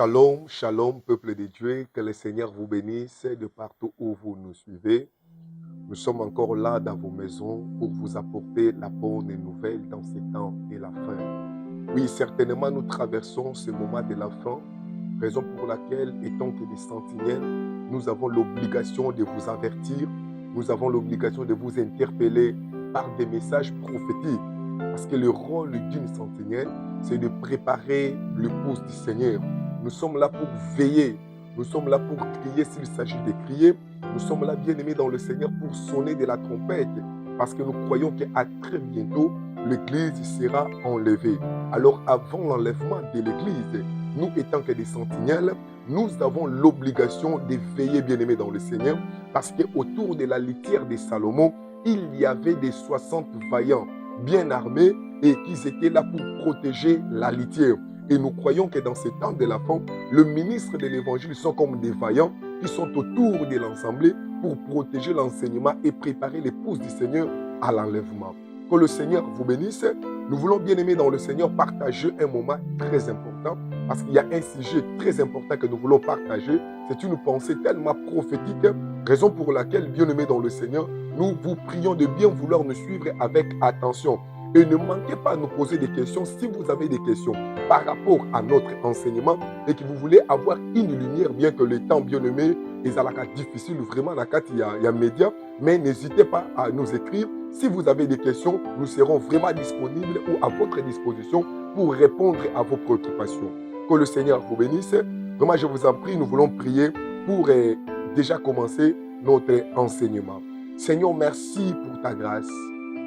Shalom, shalom, peuple de Dieu, que le Seigneur vous bénisse de partout où vous nous suivez. Nous sommes encore là dans vos maisons pour vous apporter la bonne nouvelle dans ces temps de la fin. Oui, certainement nous traversons ce moment de la fin, raison pour laquelle, étant que des sentinelles, nous avons l'obligation de vous avertir, nous avons l'obligation de vous interpeller par des messages prophétiques. Parce que le rôle d'une sentinelle, c'est de préparer l'épouse du Seigneur. Nous sommes là pour veiller. Nous sommes là pour crier s'il s'agit de crier. Nous sommes là, bien-aimés dans le Seigneur, pour sonner de la trompette. Parce que nous croyons qu'à très bientôt, l'Église sera enlevée. Alors, avant l'enlèvement de l'Église, nous étant que des sentinelles, nous avons l'obligation de veiller, bien-aimés dans le Seigneur. Parce qu'autour de la litière de Salomon, il y avait des 60 vaillants bien armés et qui étaient là pour protéger la litière. Et nous croyons que dans ces temps de la fin, le ministre de l'Évangile sont comme des vaillants qui sont autour de l'assemblée pour protéger l'enseignement et préparer l'épouse du Seigneur à l'enlèvement. Que le Seigneur vous bénisse. Nous voulons, bien aimer dans le Seigneur, partager un moment très important parce qu'il y a un sujet très important que nous voulons partager. C'est une pensée tellement prophétique, raison pour laquelle, bien aimé dans le Seigneur, nous vous prions de bien vouloir nous suivre avec attention. Et ne manquez pas à nous poser des questions si vous avez des questions par rapport à notre enseignement et que vous voulez avoir une lumière, bien que le temps, bien aimé, est difficile, vraiment, il y a médias, mais n'hésitez pas à nous écrire. Si vous avez des questions, nous serons vraiment disponibles ou à votre disposition pour répondre à vos préoccupations. Que le Seigneur vous bénisse. Vraiment, je vous en prie, nous voulons prier pour déjà commencer notre enseignement. Seigneur, merci pour ta grâce.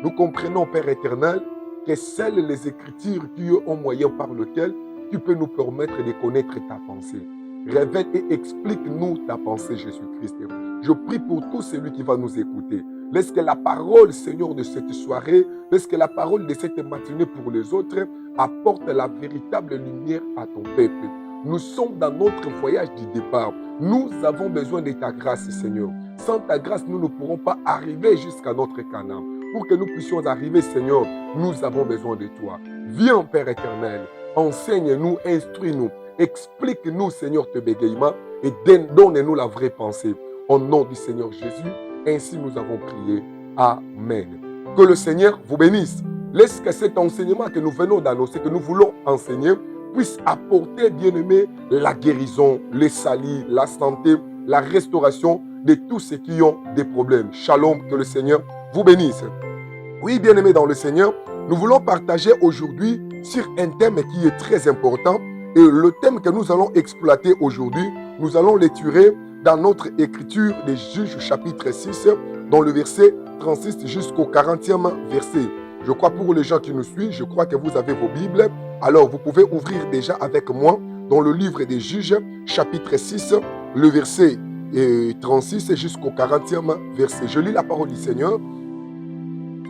Nous comprenons, Père éternel, que seules les Écritures qui ont moyen par lequel tu peux nous permettre de connaître ta pensée. Révèle et explique-nous ta pensée, Jésus-Christ. Je prie pour tout celui qui va nous écouter. Laisse que la parole, Seigneur, de cette soirée, laisse que la parole de cette matinée pour les autres apporte la véritable lumière à ton peuple. Nous sommes dans notre voyage du départ. Nous avons besoin de ta grâce, Seigneur. Sans ta grâce, nous ne pourrons pas arriver jusqu'à notre Canaan. Pour que nous puissions arriver, Seigneur, nous avons besoin de toi. Viens, Père éternel, enseigne-nous, instruis-nous, explique-nous, Seigneur, tes bégaiements et donne-nous la vraie pensée. Au nom du Seigneur Jésus, ainsi nous avons prié. Amen. Que le Seigneur vous bénisse. Laisse que cet enseignement que nous venons d'annoncer, que nous voulons enseigner, puisse apporter, bien-aimés, la guérison, le salut, la santé, la restauration de tous ceux qui ont des problèmes. Shalom, que le Seigneur vous bénisse. Oui, bien-aimés dans le Seigneur, nous voulons partager aujourd'hui sur un thème qui est très important. Et le thème que nous allons exploiter aujourd'hui, nous allons l'étudier dans notre écriture des Juges chapitre 6, dans le verset 36 jusqu'au 40e verset. Je crois pour les gens qui nous suivent, je crois que vous avez vos Bibles. Alors vous pouvez ouvrir déjà avec moi dans le livre des Juges chapitre 6, le verset 36 jusqu'au 40e verset. Je lis la parole du Seigneur.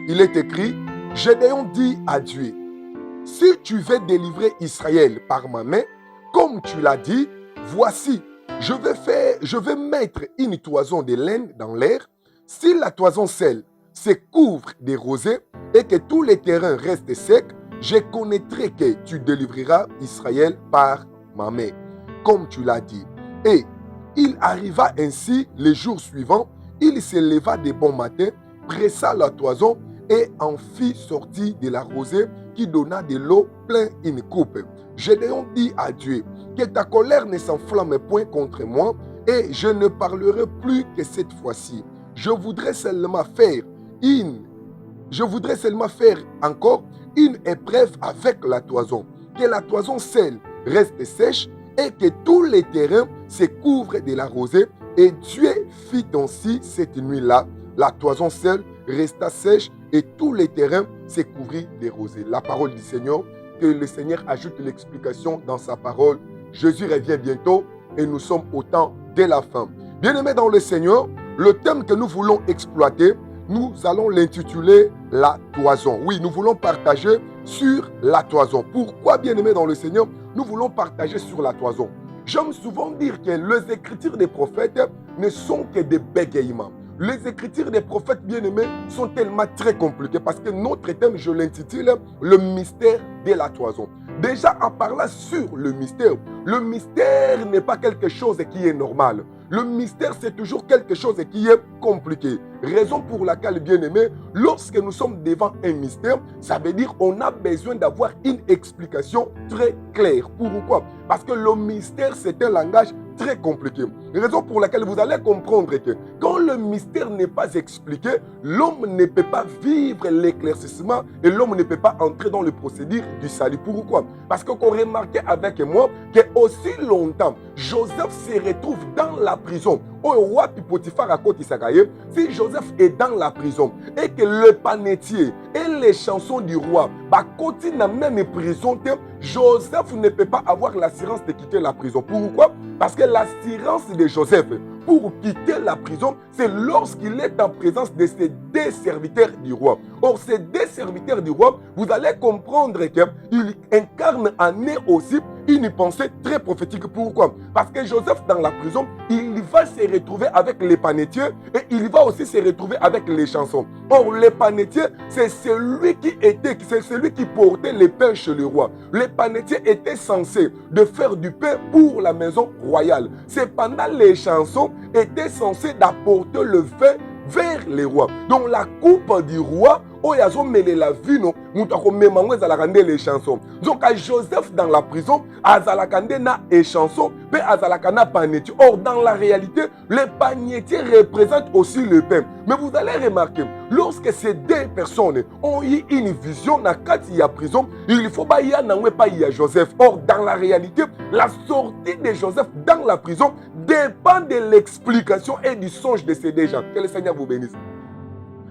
Il est écrit, Gédéon dit à Dieu, si tu veux délivrer Israël par ma main, comme tu l'as dit, voici, je vais mettre une toison de laine dans l'air. Si la toison seule se couvre des rosées et que tous les terrains restent secs, je connaîtrai que tu délivreras Israël par ma main, comme tu l'as dit. Et il arriva ainsi les jours suivants, il se leva de bon matin, pressa la toison et en fit sortir de la rosée qui donna de l'eau plein une coupe. Gédéon dit à Dieu, que ta colère ne s'enflamme point contre moi et je ne parlerai plus que cette fois-ci. Je voudrais seulement faire encore une épreuve avec la toison, que la toison seule reste sèche et que tous les terrains se couvrent de la rosée. Et Dieu fit ainsi cette nuit-là. La toison seule resta sèche et tous les terrains se couvrirent des rosées. La parole du Seigneur, que le Seigneur ajoute l'explication dans sa parole. Jésus revient bientôt et nous sommes au temps de la fin. Bien-aimés dans le Seigneur, le thème que nous voulons exploiter, nous allons l'intituler la toison. Oui, nous voulons partager sur la toison. Pourquoi, bien-aimés dans le Seigneur, nous voulons partager sur la toison? J'aime souvent dire que les écritures des prophètes ne sont que des bégaiements. Les écritures des prophètes bien-aimés sont tellement très compliquées parce que notre thème, je l'intitule « Le mystère de la toison ». Déjà, en parlant sur le mystère n'est pas quelque chose qui est normal. Le mystère, c'est toujours quelque chose qui est compliqué. Raison pour laquelle, bien-aimé, lorsque nous sommes devant un mystère, ça veut dire qu'on a besoin d'avoir une explication très claire. Pourquoi? Parce que le mystère, c'est un langage très compliqué. Raison pour laquelle vous allez comprendre que quand le mystère n'est pas expliqué, l'homme ne peut pas vivre l'éclaircissement et l'homme ne peut pas entrer dans le procédure du salut. Pourquoi? Parce que vous remarquez avec moi que aussi longtemps, Joseph se retrouve dans la prison. Si Joseph est dans la prison et que le panetier et les chansons du roi continuent dans la même prison, Joseph ne peut pas avoir l'assurance de quitter la prison. Pourquoi? Parce que l'assurance de Joseph pour quitter la prison, c'est lorsqu'il est en présence de ces deux serviteurs du roi. Or, ces deux serviteurs du roi, vous allez comprendre qu'ils incarnent en eux aussi une pensée très prophétique. Pourquoi? Parce que Joseph, dans la prison, il va se retrouver avec les panetiers et il va aussi se retrouver avec les chansons. Or, les panetiers, c'est celui qui portait les pains chez le roi. Les panetiers étaient censés de faire du pain pour la maison royale. Cependant, les chansons étaient censées d'apporter le vin vers les rois. Donc, la coupe du roi, oyazo mêlé la vino, moutako memangwe zalakande les chansons. Donc, à Joseph dans la prison, azalakande na et chansons, pe azalakana panetier. Or, dans la réalité, les panetiers représentent aussi le pain. Mais vous allez remarquer, lorsque ces deux personnes ont eu une vision dans la prison, il faut pas y aller pas y a Joseph. Or, dans la réalité, la sortie de Joseph dans la prison dépend de l'explication et du songe de ces deux gens. Que le Seigneur vous bénisse.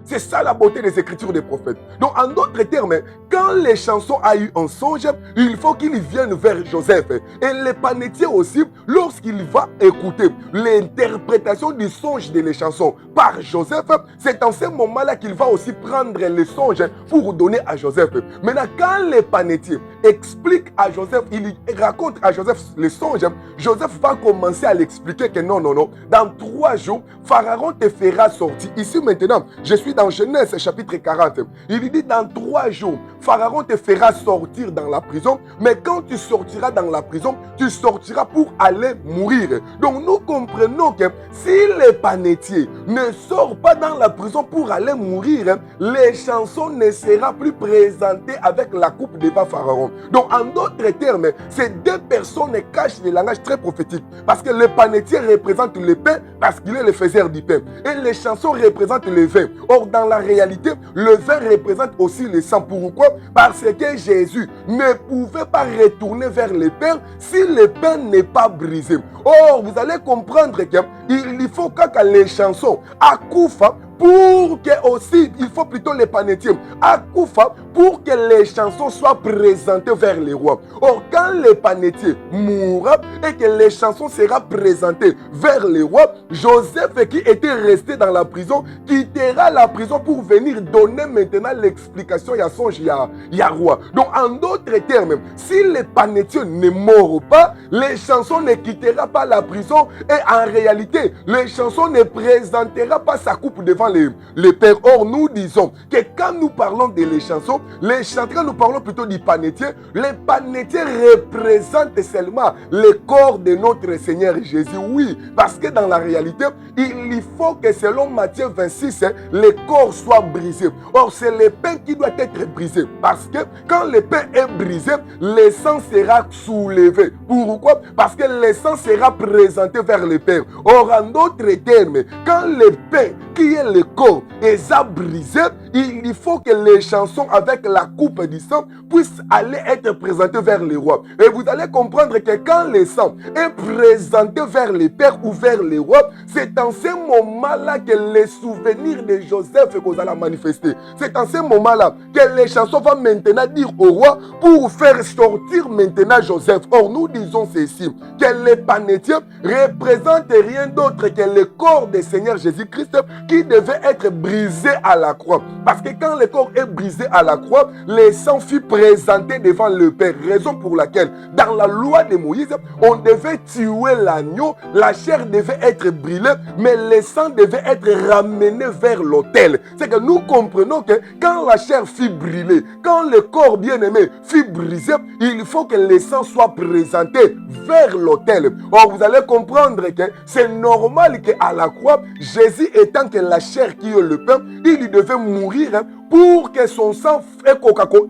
C'est ça la beauté des écritures des prophètes. Donc, en d'autres termes, quand les chansons ont eu un songe, il faut qu'ils viennent vers Joseph. Et les panetiers aussi, lorsqu'il va écouter l'interprétation du songe des chansons par Joseph, c'est en ce moment-là qu'il va aussi prendre les songes pour donner à Joseph. Maintenant, quand les panetiers expliquent à Joseph, il raconte à Joseph les songes, Joseph va commencer à l'expliquer que non, dans 3 jours, Pharaon te fera sortir. Ici maintenant, je suis dans Genèse chapitre 40. Il dit dans 3 jours, Pharaon te fera sortir dans la prison, mais quand tu sortiras dans la prison, tu sortiras pour aller mourir. Donc nous comprenons que si les panetiers ne sortent pas dans la prison pour aller mourir, les chansons ne seront plus présentées avec la coupe devant Pharaon. Donc en d'autres termes, ces deux personnes cachent des langages très prophétiques. Parce que le panetier représente le pain parce qu'il est le faiseur du pain. Et les chansons représentent le vin. Or, dans la réalité, le vin représente aussi le sang. Pourquoi? Parce que Jésus ne pouvait pas retourner vers le Père si le pain n'est pas brisé. Or, vous allez comprendre qu'il faut que les chansons accoufent pour que aussi, il faut plutôt les panetiers accoufent pour que les chansons soient présentées vers les rois. Or, quand les panetiers mourront et que les chansons seront présentées vers les rois, Joseph qui était resté dans la prison quittera la prison pour venir donner maintenant l'explication à songe ya roi. Donc, en d'autres termes, si les panetiers ne mourent pas, les chansons ne quitteront pas la prison et en réalité, les chansons ne présenteront pas sa coupe devant les pères. Or, nous disons que quand nous parlons de les chansons, quand nous parlons plutôt du panetier, les panetiers représentent seulement le corps de notre Seigneur Jésus. Oui, parce que dans la réalité, il faut que selon Matthieu 26, le corps soit brisé. Or, c'est le pain qui doit être brisé. Parce que quand le pain est brisé, le sang sera soulevé. Pourquoi? Parce que le sang sera présenté vers le Père. Or, en d'autres termes, quand le pain qui est le corps est brisé, il faut que les chansons avec la coupe du sang puissent aller être présentées vers les rois. Et vous allez comprendre que quand le sang est présenté vers les pères ou vers les rois, c'est en ce moment-là que les souvenirs de Joseph que vous allez manifester. C'est en ce moment-là que les chansons vont maintenant dire au roi pour faire sortir maintenant Joseph. Or, nous disons ceci, que les panetiers représentent rien d'autre que le corps du Seigneur Jésus-Christ qui devait être brisé à la croix. Parce que quand le corps est brisé à la croix, le sang fut présenté devant le Père. Raison pour laquelle, dans la loi de Moïse, on devait tuer l'agneau, la chair devait être brûlée, mais le sang devait être ramené vers l'autel. C'est que nous comprenons que quand la chair fut brûlée, quand le corps bien-aimé fut brisé, il faut que le sang soit présenté vers l'autel. Or, vous allez comprendre que c'est normal qu'à la croix, Jésus étant que la chair qui est le pain, il devait mourir pour que son sang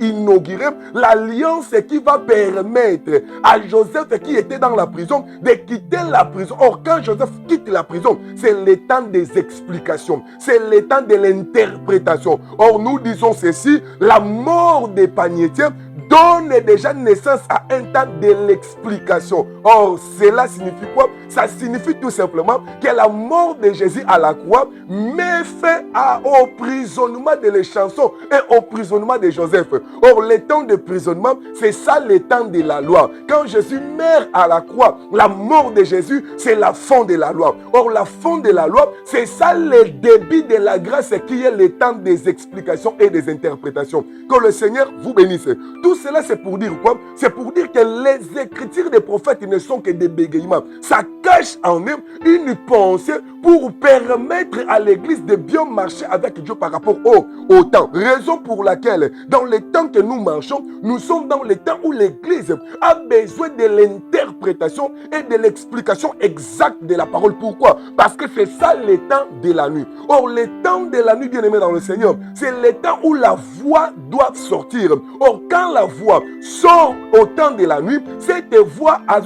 inaugure l'alliance qui va permettre à Joseph qui était dans la prison de quitter la prison. Or, quand Joseph quitte la prison, c'est le temps des explications, c'est le temps de l'interprétation. Or, nous disons ceci, la mort des panetiers donne déjà naissance à un temps de l'explication. Or, cela signifie quoi? Ça signifie tout simplement que la mort de Jésus à la croix met fin au prisonnement de les chansons et au prisonnement de Joseph. Or, le temps de prisonnement, c'est ça le temps de la loi. Quand Jésus meurt à la croix, la mort de Jésus, c'est la fin de la loi. Or, la fin de la loi, c'est ça le début de la grâce qui est le temps des explications et des interprétations. Que le Seigneur vous bénisse. Tout cela, c'est pour dire quoi? C'est pour dire que les écritures des prophètes ne sont que des bégayements. Ça cache en eux une pensée pour permettre à l'Église de bien marcher avec Dieu par rapport au temps. Raison pour laquelle, dans le temps que nous marchons, nous sommes dans le temps où l'Église a besoin de l'interprétation et de l'explication exacte de la parole. Pourquoi? Parce que c'est ça le temps de la nuit. Or, le temps de la nuit, bien aimé dans le Seigneur, c'est le temps où la voix doit sortir. Or, quand la voix sort au temps de la nuit, cette voix a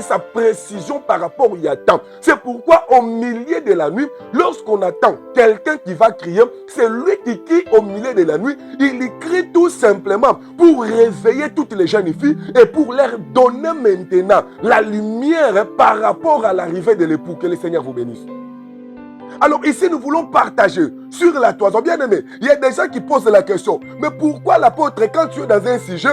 sa précision par rapport au temps. C'est pourquoi au milieu de la nuit, lorsqu'on attend quelqu'un qui va crier, c'est lui qui crie au milieu de la nuit. Il crie tout simplement pour réveiller toutes les jeunes filles et pour leur donner maintenant la lumière par rapport à l'arrivée de l'époux. Que le Seigneur vous bénisse. Alors ici, nous voulons partager sur la toison. Bien aimé, il y a des gens qui posent la question, mais pourquoi l'apôtre, quand tu es dans un sujet,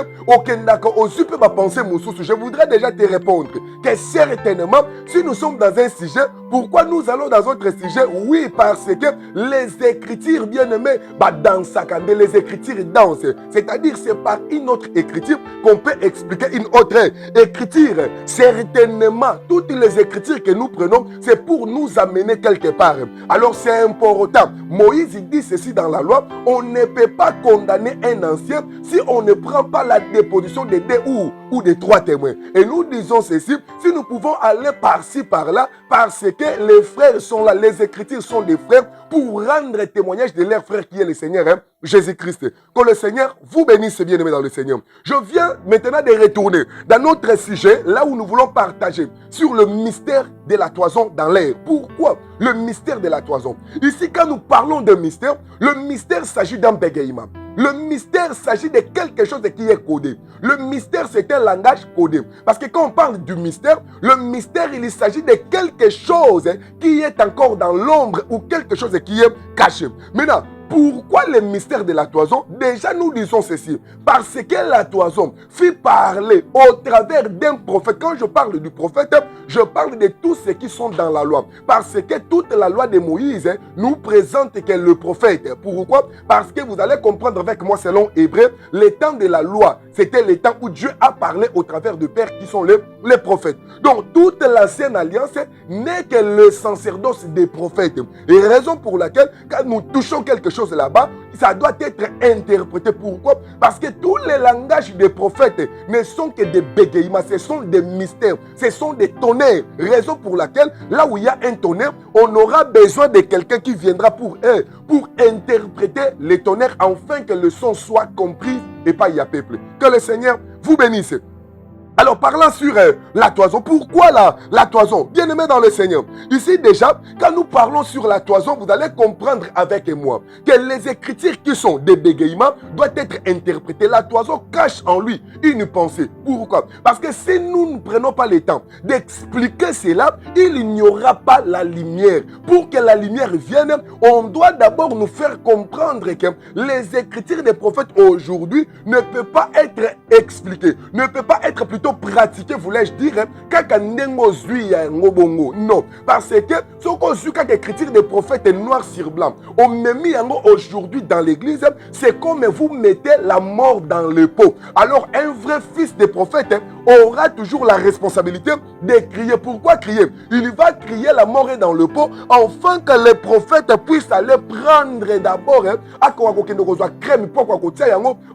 peut pas penser mon sous, je voudrais déjà te répondre que certainement, si nous sommes dans un sujet, pourquoi nous allons dans notre sujet? Oui, parce que les écritures, bien aimés, dans sa candé, les écritures dansent. C'est-à-dire, c'est par une autre écriture qu'on peut expliquer une autre écriture. Certainement, toutes les écritures que nous prenons, c'est pour nous amener quelque part. Alors c'est important. Moïse dit ceci dans la loi, on ne peut pas condamner un ancien si on ne prend pas la déposition de deux ou de trois témoins. Et nous disons ceci, si nous pouvons aller par-ci, par-là, parce que les frères sont là, les écritures sont des frères, pour rendre témoignage de leur frère qui est le Seigneur, Jésus-Christ. Que le Seigneur vous bénisse, bien-aimés dans le Seigneur. Je viens maintenant de retourner dans notre sujet, là où nous voulons partager sur le mystère de la toison dans l'air. Pourquoi le mystère de la toison? Ici, quand nous parlons de mystère, le mystère s'agit d'un bégaiement. Le mystère s'agit de quelque chose qui est codé. Le mystère, c'est un langage codé. Parce que quand on parle du mystère, le mystère, il s'agit de quelque chose qui est encore dans l'ombre ou quelque chose qui est caché. Maintenant, pourquoi le mystère de la toison? Déjà, nous disons ceci. Parce que la toison fit parler au travers d'un prophète. Quand je parle du prophète, je parle de tous ceux qui sont dans la loi. Parce que toute la loi de Moïse nous présente que le prophète. Pourquoi? Parce que vous allez comprendre avec moi selon Hébreu, le temps de la loi, c'était le temps où Dieu a parlé au travers de pères qui sont les prophètes. Donc, toute l'ancienne alliance n'est que le sacerdoce des prophètes. Et raison pour laquelle, quand nous touchons quelque chose là-bas, ça doit être interprété. Pourquoi? Parce que tous les langages des prophètes ne sont que des bégaiements, ce sont des mystères, ce sont des tonnerres. Raison pour laquelle, là où il y a un tonnerre, on aura besoin de quelqu'un qui viendra pour interpréter les tonnerres afin que le son soit compris et pas y a peuple. Que le Seigneur vous bénisse. Alors, parlant sur la toison, pourquoi la toison? Bien-aimé dans le Seigneur, ici déjà, quand nous parlons sur la toison, vous allez comprendre avec moi que les écritures qui sont des bégaiements doivent être interprétées. La toison cache en lui une pensée. Pourquoi? Parce que si nous ne prenons pas le temps d'expliquer cela, il n'y aura pas la lumière. Pour que la lumière vienne, on doit d'abord nous faire comprendre que les écritures des prophètes aujourd'hui ne peuvent pas être expliquées, ne peuvent pas être plutôt plutôt pratiquer, voulais-je dire, kaka nengo zui ya ngobongo. Non, parce que ce qu'on suit kaka écriture des prophètes est noir sur blanc. On me mis yango aujourd'hui dans l'église, c'est comme vous mettez la mort dans le pot. Alors un vrai fils de prophète aura toujours la responsabilité de crier. Pourquoi crier? Il va crier la mort est dans le pot, afin que les prophètes puissent aller prendre d'abord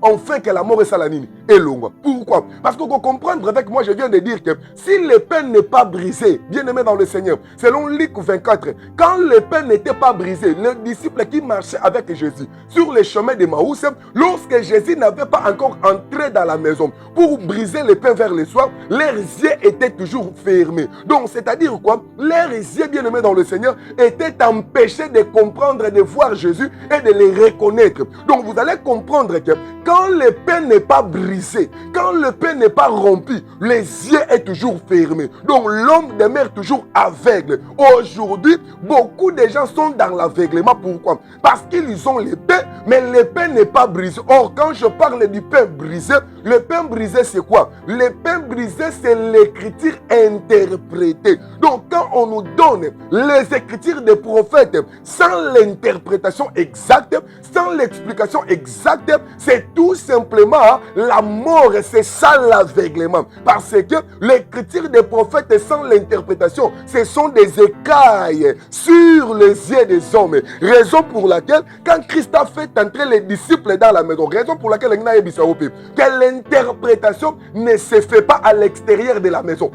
enfin que la mort est salanine et longue. Pourquoi? Parce qu'on comprendre avec moi, je viens de dire que si le pain n'est pas brisé, bien aimé dans le Seigneur, selon Luc 24, quand le pain n'était pas brisé, les disciples qui marchaient avec Jésus sur les chemins de Maús, lorsque Jésus n'avait pas encore entré dans la maison pour briser le pain vers le soir, leurs yeux étaient toujours fermés. Donc, c'est-à-dire quoi? Leurs yeux, bien aimés dans le Seigneur, étaient empêchés de comprendre, de voir Jésus et de les reconnaître. Donc, vous allez comprendre que quand le pain n'est pas brisé, quand le pain n'est pas rompu, les yeux sont toujours fermés. Donc, l'homme demeure toujours aveugle. Aujourd'hui, beaucoup de gens sont dans l'aveuglement. Pourquoi? Parce qu'ils ont le pain, mais le pain n'est pas brisé. Or, quand je parle du pain brisé, le pain brisé, c'est quoi? Le pain brisé, c'est l'écriture interprétée. Donc, quand on nous donne les écritures des prophètes sans l'interprétation exacte, sans l'explication exacte, c'est tout simplement la mort, c'est ça l'aveuglement. Parce que l'écriture des prophètes sans l'interprétation, ce sont des écailles sur les yeux des hommes. Raison pour laquelle, quand Christ a fait entrer les disciples dans la maison, raison pour laquelle que l'interprétation ne se fait pas à l'extérieur de la maison.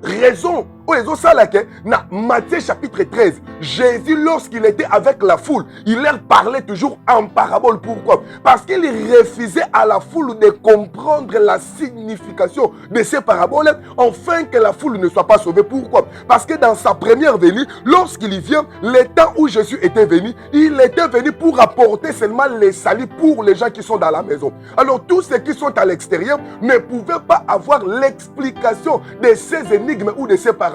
Raison. Dans Matthieu chapitre 13, Jésus, lorsqu'il était avec la foule, il leur parlait toujours en parabole. Pourquoi? Parce qu'il refusait à la foule de comprendre la signification de ces paraboles, afin que la foule ne soit pas sauvée. Pourquoi? Parce que dans sa première venue, lorsqu'il y vient, le temps où Jésus était venu, il était venu pour apporter seulement les saluts pour les gens qui sont dans la maison. Alors tous ceux qui sont à l'extérieur ne pouvaient pas avoir l'explication de ces énigmes ou de ces paraboles.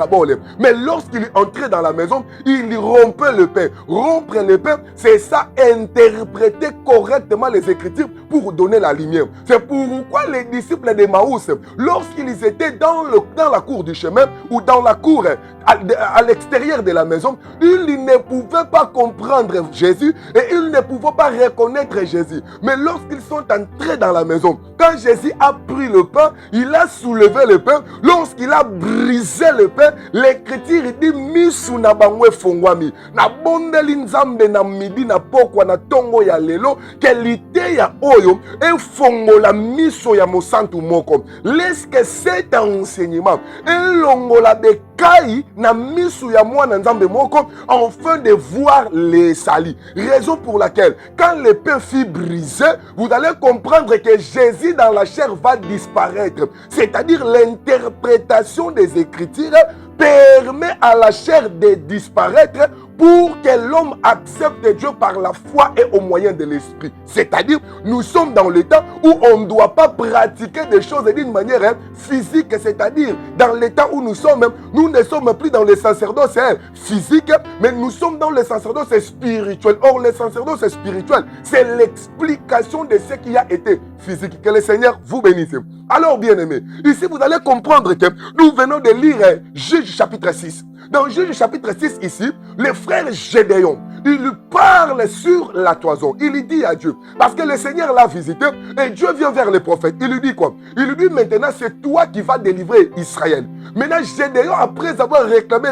Mais lorsqu'il entrait dans la maison, il rompait le pain. Rompre le pain, c'est ça, interpréter correctement les Écritures pour donner la lumière. C'est pourquoi les disciples de Maús, lorsqu'ils étaient dans la cour du chemin ou dans la cour à l'extérieur de la maison, ils ne pouvaient pas comprendre Jésus et ils ne pouvaient pas reconnaître Jésus. Mais lorsqu'ils sont entrés dans la maison, quand Jésus a pris le pain, il a soulevé le pain. Lorsqu'il a brisé le pain, l'écriture dit misu na bangwe fongwami na bondeli nzambe na midi na pokwa na tongo ya lelo kelite ya oyo e fongola miso ya mosantu moko. Laisse cet enseignement elongola de kai na misu ya mwana nzambe moko afin de voir les salis. Raison pour laquelle quand le pain fut brisé, vous allez comprendre que Jésus dans la chair va disparaître. C'est-à-dire l'interprétation des Écritures permet à la chair de disparaître pour que l'homme accepte Dieu par la foi et au moyen de l'esprit. C'est-à-dire, nous sommes dans le temps où on ne doit pas pratiquer des choses d'une manière physique. C'est-à-dire, dans le temps où nous ne sommes plus dans le sacerdoce physique, mais nous sommes dans le sacerdoce spirituel. Or, le sacerdoce spirituel, c'est l'explication de ce qui a été physique. Que le Seigneur vous bénisse. Alors, bien-aimés, ici, vous allez comprendre que nous venons de lire Juge chapitre 6. Dans Juge chapitre 6 ici, le frère Gédéon, il lui parle sur la toison. Il lui dit à Dieu, parce que le Seigneur l'a visité et Dieu vient vers le prophète. Il lui dit quoi? Il lui dit maintenant c'est toi qui vas délivrer Israël. Maintenant Gédéon, après avoir réclamé,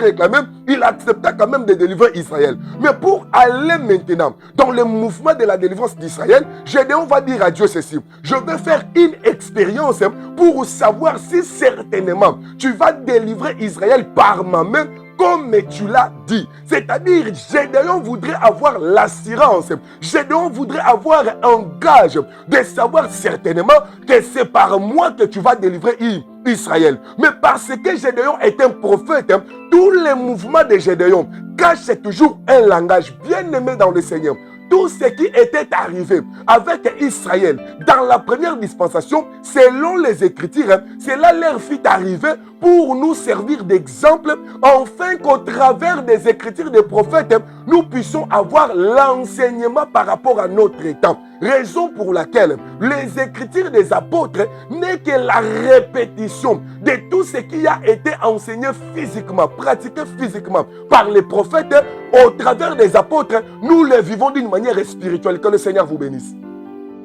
il accepta quand même de délivrer Israël. Mais pour aller maintenant dans le mouvement de la délivrance d'Israël, Gédéon va dire à Dieu ceci: je vais faire une expérience pour savoir si certainement tu vas délivrer Israël par ma main comme tu l'as dit. C'est-à-dire, Gédéon voudrait avoir l'assurance, Gédéon voudrait avoir un gage de savoir certainement que c'est par moi que tu vas délivrer Israël. Mais parce que Gédéon est un prophète, tous les mouvements de Gédéon cachent toujours un langage bien aimé dans le Seigneur. Tout ce qui était arrivé avec Israël dans la première dispensation, selon les Écritures, cela leur fit arriver pour nous servir d'exemple, afin qu'au travers des Écritures des prophètes, nous puissions avoir l'enseignement par rapport à notre temps. Raison pour laquelle les écritures des apôtres n'est que la répétition de tout ce qui a été enseigné physiquement, pratiqué physiquement par les prophètes au travers des apôtres. Nous le vivons d'une manière spirituelle. Que le Seigneur vous bénisse.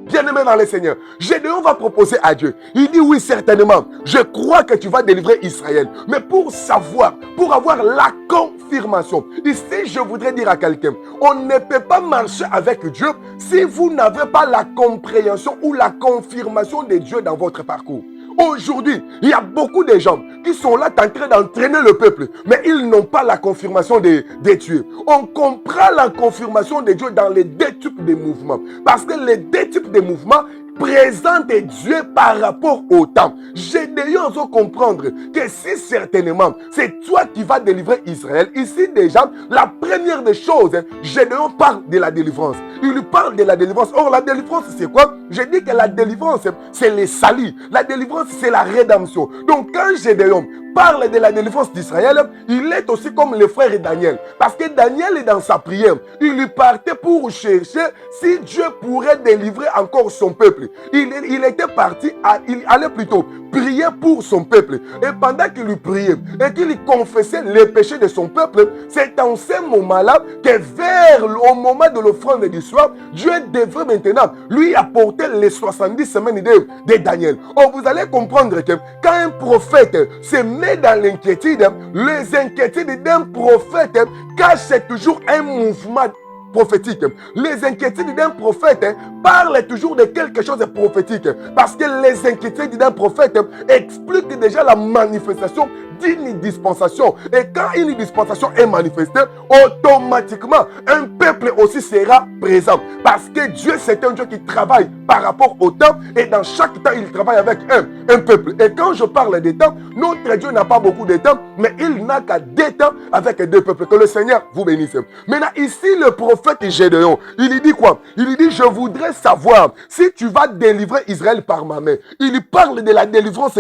Bien-aimé dans le Seigneur, Gédéon va proposer à Dieu. Il dit oui, certainement, je crois que tu vas délivrer Israël. Mais pour savoir, pour avoir la confirmation, ici je voudrais dire à quelqu'un, on ne peut pas marcher avec Dieu si vous n'avez pas la compréhension ou la confirmation de Dieu dans votre parcours. Aujourd'hui, il y a beaucoup de gens qui sont là en train d'entraîner le peuple, mais ils n'ont pas la confirmation de Dieu. On comprend la confirmation de Dieu dans les deux types de mouvements. Parce que les deux types de mouvements présentent Dieu par rapport au temps. Gédéon doit comprendre que si certainement c'est toi qui vas délivrer Israël, ici déjà, la première des choses, Gédéon parle de la délivrance. Il lui parle de la délivrance. Or, la délivrance, c'est quoi? Je dis que la délivrance, c'est le salut. La délivrance, c'est la rédemption. Donc, quand Gédéon parle de la délivrance d'Israël, il est aussi comme le frère Daniel. Parce que Daniel est dans sa prière. Il lui partait pour chercher si Dieu pourrait délivrer encore son peuple. Il était parti, il allait plutôt prier pour son peuple. Et pendant qu'il lui priait et qu'il confessait les péchés de son peuple, c'est en ce moment-là que vers au moment de l'offrande du soir, Dieu devrait maintenant lui apporter les 70 semaines de Daniel. Or, vous allez comprendre que quand un prophète se met dans l'inquiétude, les inquiétudes d'un prophète cachent toujours un mouvement prophétique. Les inquiétudes d'un prophète parlent toujours de quelque chose de prophétique. Parce que les inquiétudes d'un prophète expliquent déjà la manifestation d'une dispensation. Et quand une dispensation est manifestée, automatiquement, un peuple aussi sera présent. Parce que Dieu, c'est un Dieu qui travaille par rapport au temps. Et dans chaque temps, il travaille avec un peuple. Et quand je parle de temps, notre Dieu n'a pas beaucoup de temps, mais il n'a qu'à deux temps avec deux peuples. Que le Seigneur vous bénisse. Maintenant, ici, le prophète Gédéon, il lui dit quoi? Il lui dit, je voudrais savoir si tu vas délivrer Israël par ma main. Il lui parle de la délivrance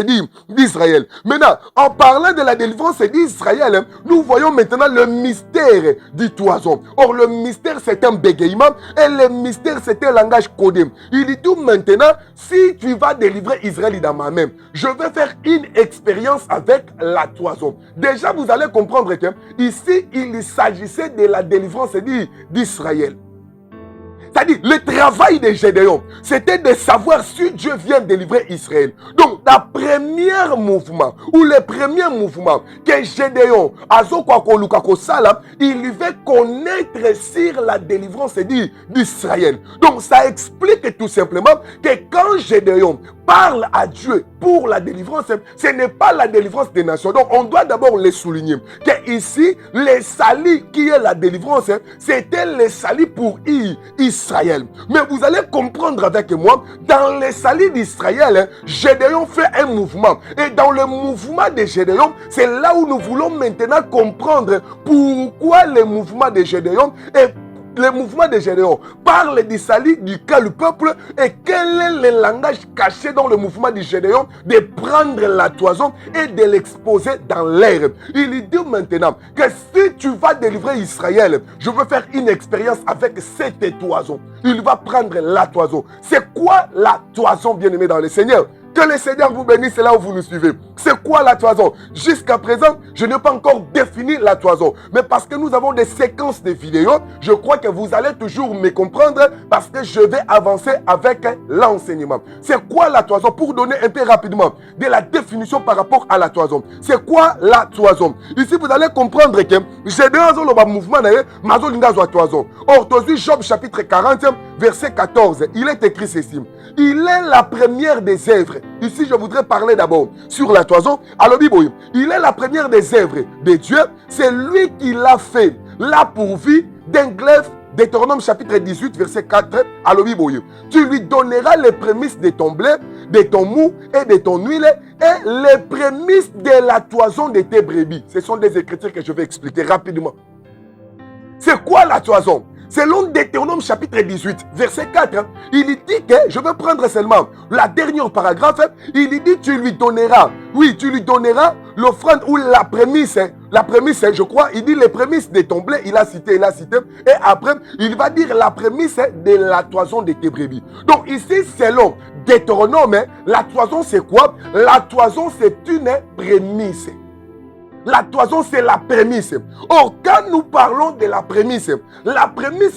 d'Israël. Maintenant, en parlant de la délivrance d'Israël, nous voyons maintenant le mystère du toison. Or, le mystère, c'est un bégaiement et le mystère, c'est un langage codé. Il dit tout maintenant, si tu vas délivrer Israël dans ma main, je vais faire une expérience avec la toison. Déjà, vous allez comprendre que ici, il s'agissait de la délivrance d'Israël. C'est-à-dire, le travail de Gédéon, c'était de savoir si Dieu vient délivrer Israël. Donc, le premier mouvement, ou le premier mouvement que Gédéon, il lui fait connaître sur la délivrance d'Israël. Donc, ça explique tout simplement que quand Gédéon parle à Dieu pour la délivrance, ce n'est pas la délivrance des nations. Donc, on doit d'abord le souligner. Que ici, le salut qui est la délivrance, c'était le salut pour Israël. Mais vous allez comprendre avec moi, dans le salut d'Israël, Gédéon fait un mouvement. Et dans le mouvement de Gédéon, c'est là où nous voulons maintenant comprendre pourquoi le mouvement de Gédéon est le mouvement de Gédéon parle du salut duquel peuple et quel est le langage caché dans le mouvement de Gédéon de prendre la toison et de l'exposer dans l'air. Il dit maintenant que si tu vas délivrer Israël, je veux faire une expérience avec cette toison. Il va prendre la toison. C'est quoi la toison, bien-aimé dans le Seigneur? Que le Seigneur vous bénisse là où vous nous suivez. C'est quoi la toison? Jusqu'à présent, je n'ai pas encore défini la toison. Mais parce que nous avons des séquences de vidéos, je crois que vous allez toujours me comprendre parce que je vais avancer avec l'enseignement. C'est quoi la toison? Pour donner un peu rapidement de la définition par rapport à la toison. C'est quoi la toison? Ici, vous allez comprendre que j'ai un mouvement de toison. Or, Job chapitre 40, verset 14, il est écrit ceci. Il est la première des œuvres. Ici, je voudrais parler d'abord sur la toison. Alors, il est la première des œuvres de Dieu. C'est lui qui l'a fait. L'a pourvu d'un glaive. Deutéronome chapitre 18, verset 4. Alors, tu lui donneras les prémices de ton blé, de ton mou et de ton huile et les prémices de la toison de tes brebis. Ce sont des écritures que je vais expliquer rapidement. C'est quoi la toison? Selon Deutéronome chapitre 18, verset 4, il dit que, je vais prendre seulement la dernière paragraphe, il dit tu lui donneras l'offrande ou la prémisse La prémisse, je crois, il dit les prémices de ton blé, il a cité. Et après, il va dire la prémisse de la toison de tes brebis. Donc ici, selon Deutéronome, la toison c'est quoi? La toison c'est une prémisse. La toison, c'est la prémisse. Or, quand nous parlons de la prémisse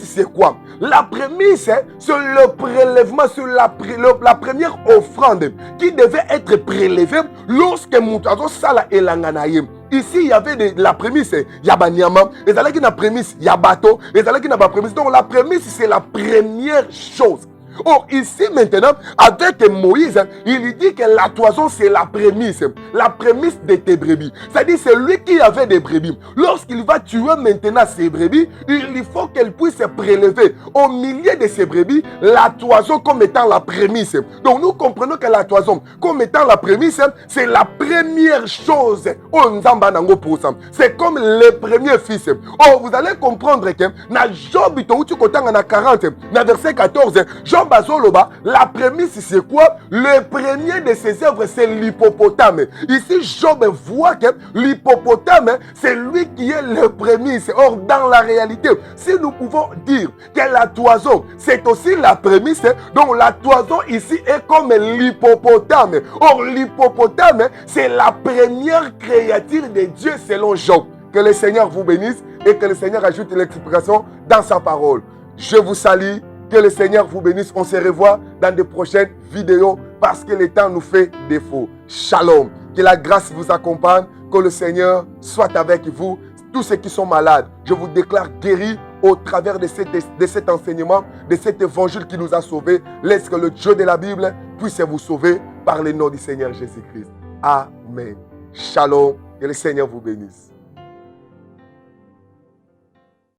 c'est quoi? La prémisse, c'est le prélèvement sur la première offrande qui devait être prélevée lorsque Moutazo Sala et Langanaïm. Ici, il y avait la prémisse, il y a Banyama, et il y a la prémisse, il y a bateau, et il y a la prémisse. Donc, la prémisse, c'est la première chose. Or, ici maintenant, avec Moïse, il lui dit que la toison, c'est la prémisse de tes brebis. C'est-à-dire, c'est lui qui avait des brebis. Lorsqu'il va tuer maintenant ses brebis, il faut qu'elle puisse se prélever au milieu de ses brebis la toison comme étant la prémisse. Donc, nous comprenons que la toison, comme étant la prémisse, c'est la première chose. C'est comme le premier fils. Or, vous allez comprendre que dans Job, dans 40, dans verset 14, Job Bazoloba, la prémisse c'est quoi? Le premier de ses œuvres c'est l'hippopotame. Ici Job voit que l'hippopotame c'est lui qui est le prémisse. Or dans la réalité, si nous pouvons dire que la toison c'est aussi la prémisse, donc la toison ici est comme l'hippopotame. Or l'hippopotame c'est la première créature de Dieu selon Job. Que le Seigneur vous bénisse et que le Seigneur ajoute l'explication dans sa parole. Je vous salue. Que le Seigneur vous bénisse. On se revoit dans de prochaines vidéos parce que le temps nous fait défaut. Shalom. Que la grâce vous accompagne. Que le Seigneur soit avec vous. Tous ceux qui sont malades, je vous déclare guéris au travers de cet enseignement, de cet évangile qui nous a sauvés. Laisse que le Dieu de la Bible puisse vous sauver par le nom du Seigneur Jésus-Christ. Amen. Shalom. Que le Seigneur vous bénisse.